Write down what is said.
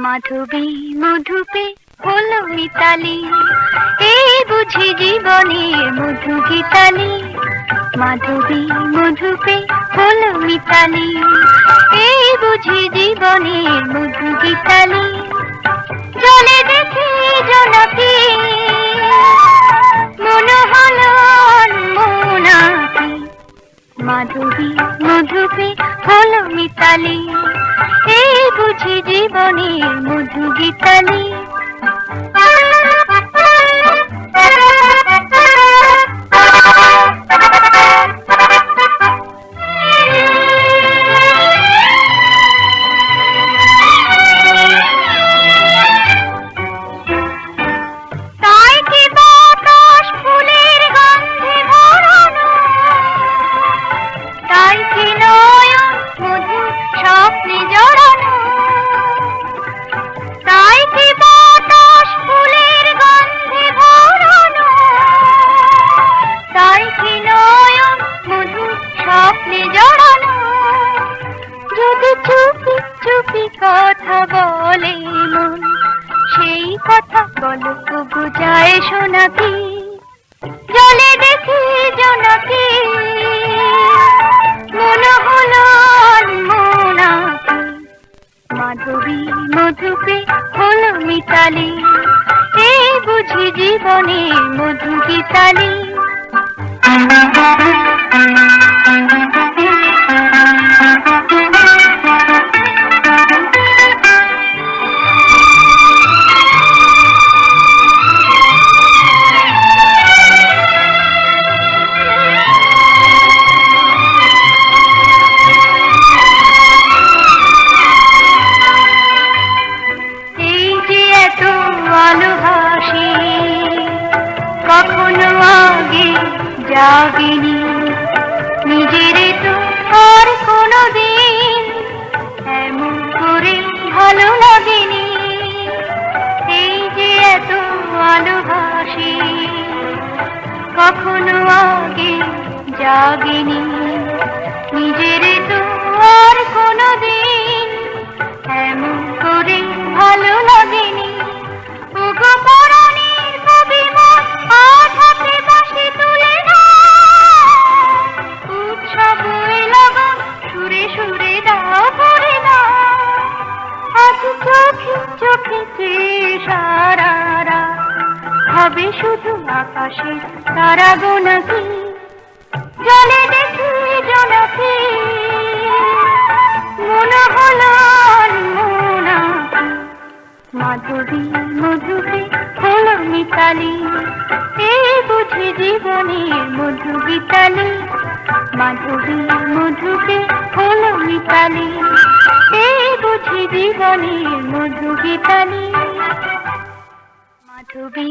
মাধবী মধুপে হলো মিতালি, এই বুঝি জীবনের মধু গীতালি। মাধবী মধুপে হলো মিতালি, এই বুঝি জীবনের মধু গীতালি। জলে দেখি জোনাকি, মনে হলো মোনাকি। মাধবী মধুপে হলো মিতালি, এই বুঝি জীবনের মধু গীতালি। চুপি কথা বলে মন, সেই কথা বলো তবু যায় শোনাকি। জলে দেখি জোনাকি, মনে হলো মোনাকি। মাধবী মধুপে হলো মিতালি, এই বুঝি জীবনের মধু গীতালি। ভালোবাসি কখনো আগে জাগিনি, নিজের তো আর কোনোদিন এমন করে ভালো লাগেনি। এই যে এত ভালোবাসি কখনো আগে জাগিনি, নিজের তো আর কোনোদিন এমন করে ভালো লাগেনি। হবে শুধু আকাশে তারা গোনাকি। জলে দেখি জোনাকি, মনে হলো মোনাকি। মাধবী মধুপে হলো মিতালি, এই বুঝি জীবনের মধু গীতালি। মাধবী মধুপে হলো মিতালি, এই বুঝি জীবনের মধু গীতালি। মাধবী